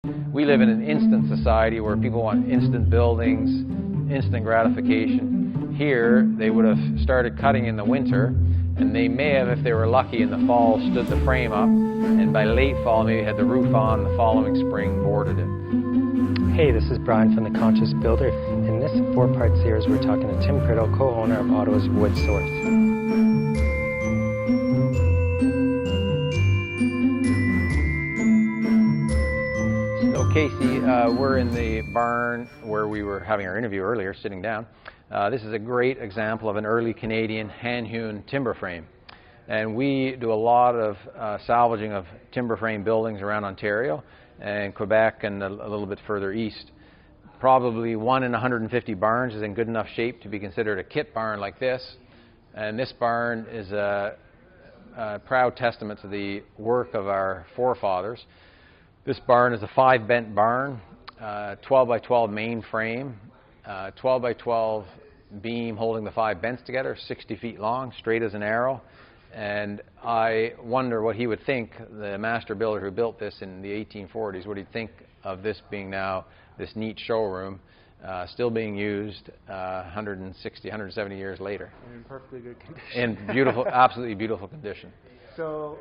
We live in an instant society where people want instant buildings, instant gratification. Here, they would have started cutting in the winter, and they may have, if they were lucky, in the fall stood the frame up, and by late fall maybe had the roof on, the following spring boarded it. Hey, this is Brian from The Conscious Builder. In this 4-part series, we're talking to Tim Priddle, co-owner of Ottawa's Wood Source. Casey, we're in the barn where we were having our interview earlier, sitting down. This is a great example of an early Canadian hand-hewn timber frame. And we do a lot of salvaging of timber frame buildings around Ontario and Quebec and a little bit further east. Probably 1 in 150 barns is in good enough shape to be considered a kit barn like this. And this barn is a proud testament to the work of our forefathers. This barn is a 5-bent barn, 12 by 12 main frame, 12 by 12 beam holding the 5 bents together, 60 feet long, straight as an arrow. And I wonder what he would think, the master builder who built this in the 1840s, what he'd think of this being now this neat showroom, still being used 160, 170 years later. And in perfectly good condition. In beautiful, absolutely beautiful condition. So,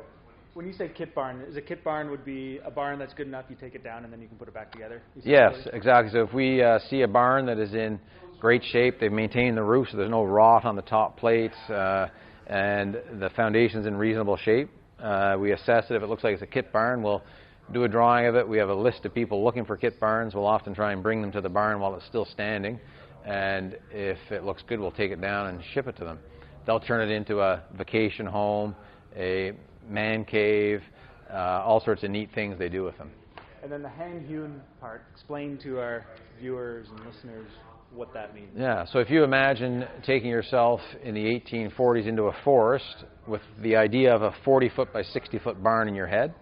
when you say kit barn, is a kit barn would be a barn that's good enough you take it down and then you can put it back together? Yes, exactly. So if we see a barn that is in great shape, they've maintained the roof so there's no rot on the top plates, and the foundation's in reasonable shape, we assess it. If it looks like it's a kit barn, we'll do a drawing of it. We have a list of people looking for kit barns. We'll often try and bring them to the barn while it's still standing, and if it looks good, we'll take it down and ship it to them. They'll turn it into a vacation home, a man cave, all sorts of neat things they do with them. And then the hand-hewn part, explain to our viewers and listeners what that means. Yeah, so if you imagine taking yourself in the 1840s into a forest with the idea of a 40-foot by 60-foot barn in your head,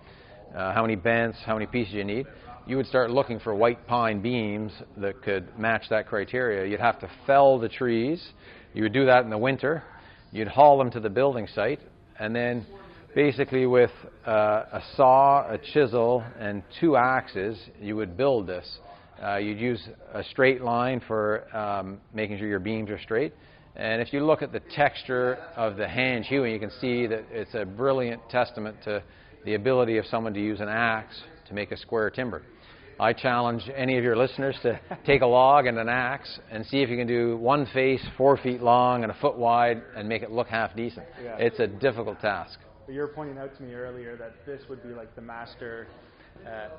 how many bents, how many pieces you need, you would start looking for white pine beams that could match that criteria. You'd have to fell the trees. You would do that in the winter. You'd haul them to the building site, and then basically with a saw, a chisel, and 2 axes, you would build this. You'd use a straight line for making sure your beams are straight. And if you look at the texture of the hand hewing, you can see that it's a brilliant testament to the ability of someone to use an axe to make a square timber. I challenge any of your listeners to take a log and an axe and see if you can do one face 4 feet long and a foot wide and make it look half decent. Yeah. It's a difficult task. But you were pointing out to me earlier that this would be like the master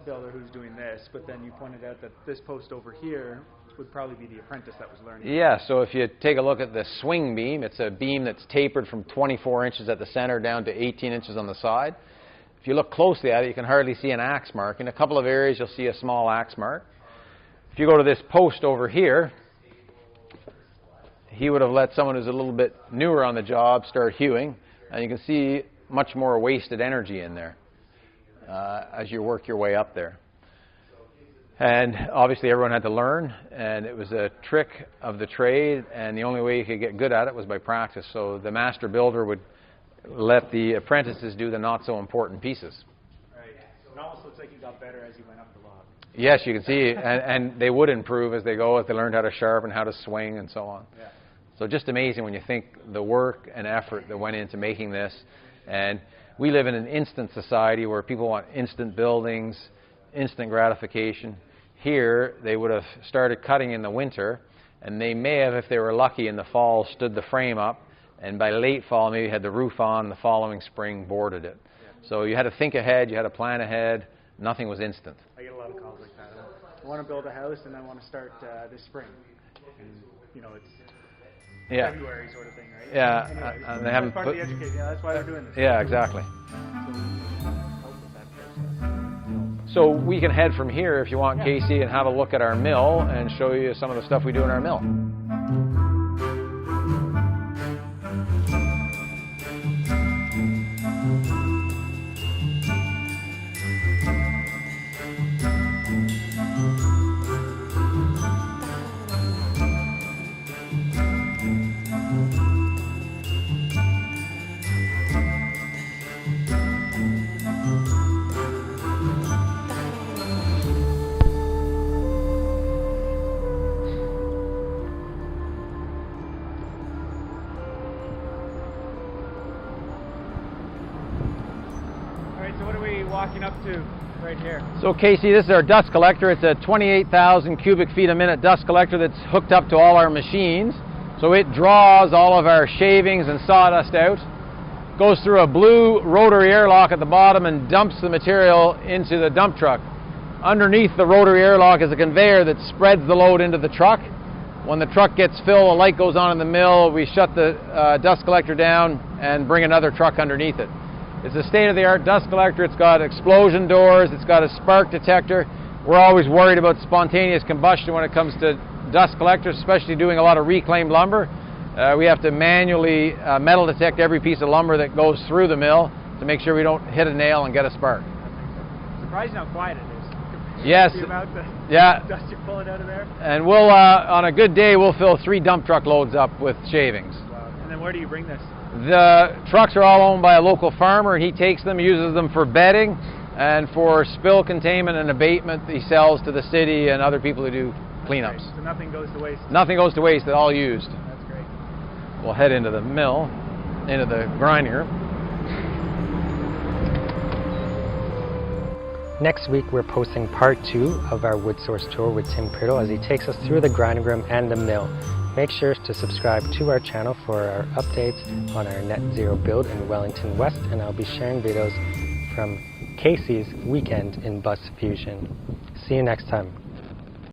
builder who's doing this, but then you pointed out that this post over here would probably be the apprentice that was learning. Yeah, so if you take a look at the swing beam, it's a beam that's tapered from 24 inches at the center down to 18 inches on the side. If you look closely at it, you can hardly see an axe mark. In a couple of areas, you'll see a small axe mark. If you go to this post over here, he would have let someone who's a little bit newer on the job start hewing, and you can see much more wasted energy in there as you work your way up there. And obviously everyone had to learn, and it was a trick of the trade, and the only way you could get good at it was by practice. So the master builder would let the apprentices do the not so important pieces. Right. It almost looks like you got better as you went up the log. Yes, you can see, and they would improve as they go, as they learned how to sharpen, how to swing, and so on. Yeah. So just amazing when you think the work and effort that went into making this. And we live in an instant society where people want instant buildings, instant gratification. Here, they would have started cutting in the winter, and they may have, if they were lucky, in the fall stood the frame up, and by late fall maybe had the roof on, the following spring boarded it. Yeah. So you had to think ahead, you had to plan ahead. Nothing was instant. I get a lot of calls like that. I want to build a house and I want to start this spring. And, you know, it's February sort of thing, right? Yeah, Anyways, and they haven't part put... of the education. Yeah, that's why they're doing this. Yeah, exactly. So we can head from here, if you want, Casey, and have a look at our mill and show you some of the stuff we do in our mill. hooking up to right here? So Casey, this is our dust collector. It's a 28,000 cubic feet a minute dust collector that's hooked up to all our machines. So it draws all of our shavings and sawdust out, goes through a blue rotary airlock at the bottom and dumps the material into the dump truck. Underneath the rotary airlock is a conveyor that spreads the load into the truck. When the truck gets filled, a light goes on in the mill, we shut the dust collector down and bring another truck underneath it. It's a state-of-the-art dust collector. It's got explosion doors, it's got a spark detector. We're always worried about spontaneous combustion when it comes to dust collectors, especially doing a lot of reclaimed lumber. We have to manually metal detect every piece of lumber that goes through the mill to make sure we don't hit a nail and get a spark. Surprising how quiet it is. Yes. The amount of yeah. dust you're pulling out of there. And we'll, on a good day, we'll fill 3 dump truck loads up with shavings. Wow. And then where do you bring this? The trucks are all owned by a local farmer, and he takes them, uses them for bedding and for spill containment and abatement. He sells to the city and other people who do cleanups. So nothing goes to waste. Nothing goes to waste. It's all used. That's great. We'll head into the mill, into the grinding room. Next week, we're posting part 2 of our wood source tour with Tim Priddle as he takes us through the grinding room and the mill. Make sure to subscribe to our channel for our updates on our net zero build in Wellington West, and I'll be sharing videos from Casey's weekend in Bus Fusion. See you next time.